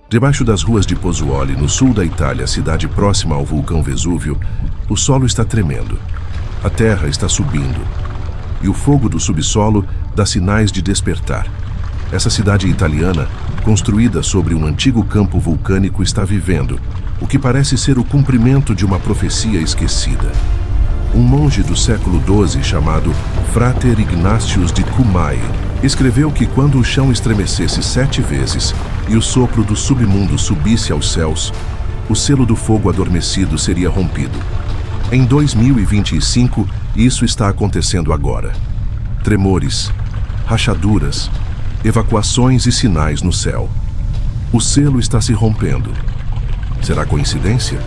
Debaixo das ruas de Pozzuoli, no sul da Itália, cidade próxima ao vulcão Vesúvio, o solo está tremendo. A terra está subindo. E o fogo do subsolo dá sinais de despertar. Essa cidade italiana, construída sobre um antigo campo vulcânico, está vivendo o que parece ser o cumprimento de uma profecia esquecida. Um monge do século XII chamado Frater Ignatius de Cumae escreveu que quando o chão estremecesse 7 vezes e o sopro do submundo subisse aos céus, o selo do fogo adormecido seria rompido. Em 2025, isso está acontecendo agora. Tremores, rachaduras, evacuações e sinais no céu. O selo está se rompendo. Será coincidência?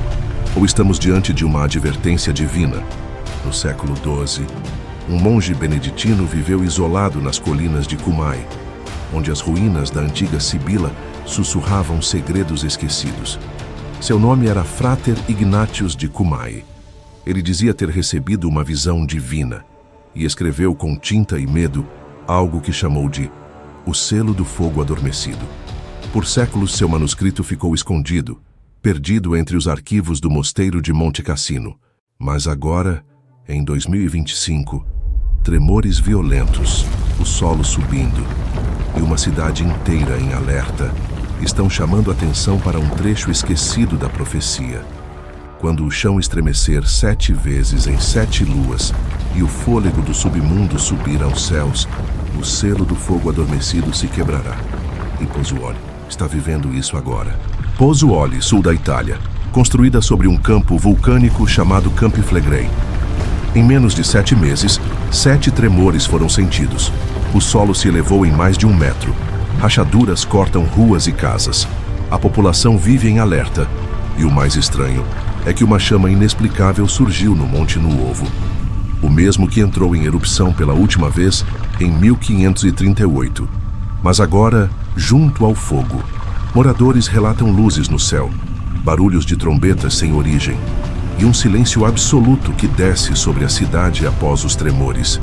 Ou estamos diante de uma advertência divina? No século XII, um monge beneditino viveu isolado nas colinas de Cumae, onde as ruínas da antiga Sibila sussurravam segredos esquecidos. Seu nome era Frater Ignatius de Cumae. Ele dizia ter recebido uma visão divina e escreveu com tinta e medo algo que chamou de O Selo do Fogo Adormecido. Por séculos, seu manuscrito ficou escondido, perdido entre os arquivos do mosteiro de Monte Cassino. Mas agora, em 2025, tremores violentos, o solo subindo e uma cidade inteira em alerta estão chamando atenção para um trecho esquecido da profecia. Quando o chão estremecer 7 vezes em 7 luas e o fôlego do submundo subir aos céus, o selo do fogo adormecido se quebrará. E Pozzuoli está vivendo isso agora. Pozzuoli, sul da Itália, construída sobre um campo vulcânico chamado Campi Flegrei. Em menos de 7 meses, 7 tremores foram sentidos. O solo se elevou em mais de 1 metro. Rachaduras cortam ruas e casas. A população vive em alerta. E o mais estranho é que uma chama inexplicável surgiu no Monte Nuovo. O mesmo que entrou em erupção pela última vez em 1538. Mas agora, junto ao fogo, moradores relatam luzes no céu, barulhos de trombetas sem origem e um silêncio absoluto que desce sobre a cidade após os tremores.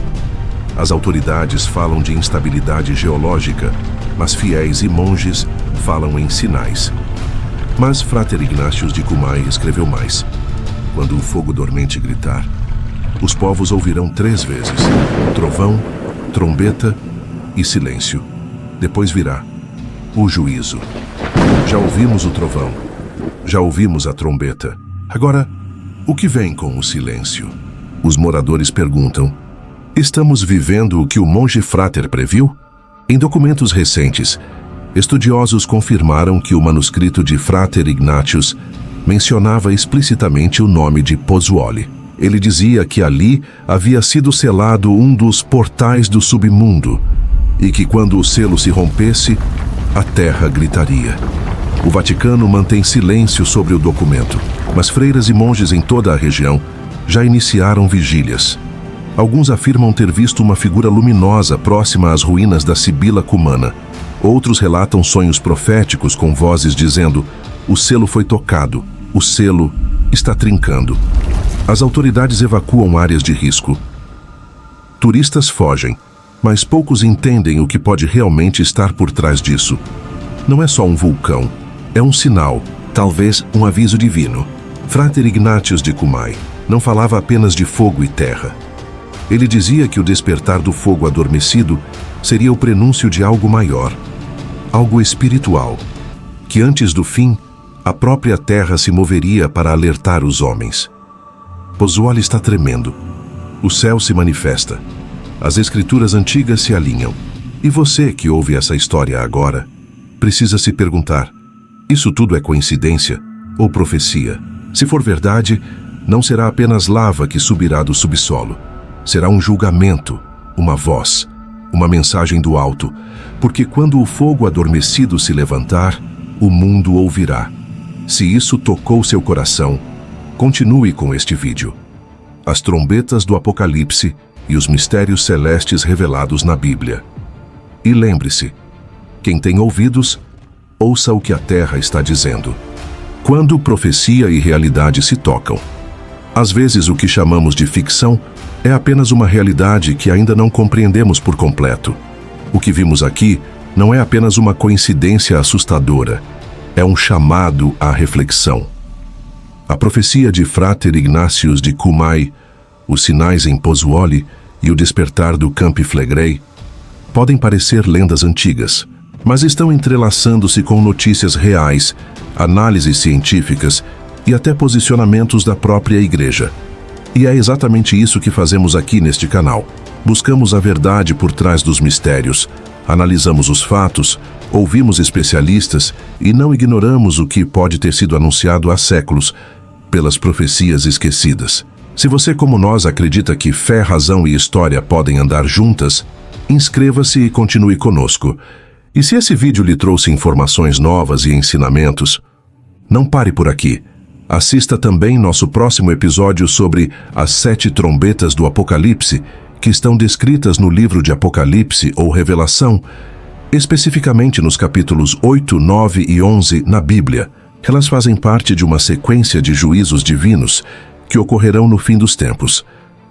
As autoridades falam de instabilidade geológica, mas fiéis e monges falam em sinais. Mas Frater Ignatius de Cumae escreveu mais. Quando o fogo dormente gritar, os povos ouvirão 3 vezes: trovão, trombeta e silêncio. Depois virá o juízo. Já ouvimos o trovão, já ouvimos a trombeta. Agora, o que vem com o silêncio? Os moradores perguntam: estamos vivendo o que o monge Frater previu? Em documentos recentes, estudiosos confirmaram que o manuscrito de Frater Ignatius mencionava explicitamente o nome de Pozzuoli. Ele dizia que ali havia sido selado um dos portais do submundo e que quando o selo se rompesse, a terra gritaria. O Vaticano mantém silêncio sobre o documento, mas freiras e monges em toda a região já iniciaram vigílias. Alguns afirmam ter visto uma figura luminosa próxima às ruínas da Sibila Cumana. Outros relatam sonhos proféticos com vozes dizendo: o selo foi tocado, o selo está trincando. As autoridades evacuam áreas de risco. Turistas fogem, mas poucos entendem o que pode realmente estar por trás disso. Não é só um vulcão, é um sinal, talvez um aviso divino. Frater Ignatius de Cumae não falava apenas de fogo e terra. Ele dizia que o despertar do fogo adormecido seria o prenúncio de algo maior, algo espiritual, que antes do fim, a própria terra se moveria para alertar os homens. Pozzuoli está tremendo. O céu se manifesta. As escrituras antigas se alinham. E você que ouve essa história agora, precisa se perguntar: isso tudo é coincidência ou profecia? Se for verdade, não será apenas lava que subirá do subsolo. Será um julgamento, uma voz, uma mensagem do alto, porque quando o fogo adormecido se levantar, o mundo ouvirá. Se isso tocou seu coração, continue com este vídeo. As trombetas do Apocalipse e os mistérios celestes revelados na Bíblia. E lembre-se, quem tem ouvidos, ouça o que a terra está dizendo. Quando profecia e realidade se tocam, às vezes o que chamamos de ficção é apenas uma realidade que ainda não compreendemos por completo. O que vimos aqui não é apenas uma coincidência assustadora, é um chamado à reflexão. A profecia de Frater Ignatius de Cumae, os sinais em Pozzuoli e o despertar do Campi Flegrei podem parecer lendas antigas, mas estão entrelaçando-se com notícias reais, análises científicas e até posicionamentos da própria Igreja. E é exatamente isso que fazemos aqui neste canal. Buscamos a verdade por trás dos mistérios, analisamos os fatos, ouvimos especialistas e não ignoramos o que pode ter sido anunciado há séculos pelas profecias esquecidas. Se você, como nós, acredita que fé, razão e história podem andar juntas, inscreva-se e continue conosco. E se esse vídeo lhe trouxe informações novas e ensinamentos, não pare por aqui. Assista também nosso próximo episódio sobre as 7 trombetas do Apocalipse, que estão descritas no livro de Apocalipse ou Revelação, especificamente nos capítulos 8, 9 e 11 na Bíblia. Elas fazem parte de uma sequência de juízos divinos que ocorrerão no fim dos tempos,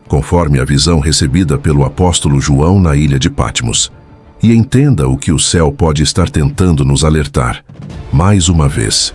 conforme a visão recebida pelo apóstolo João na ilha de Patmos. E entenda o que o céu pode estar tentando nos alertar. Mais uma vez,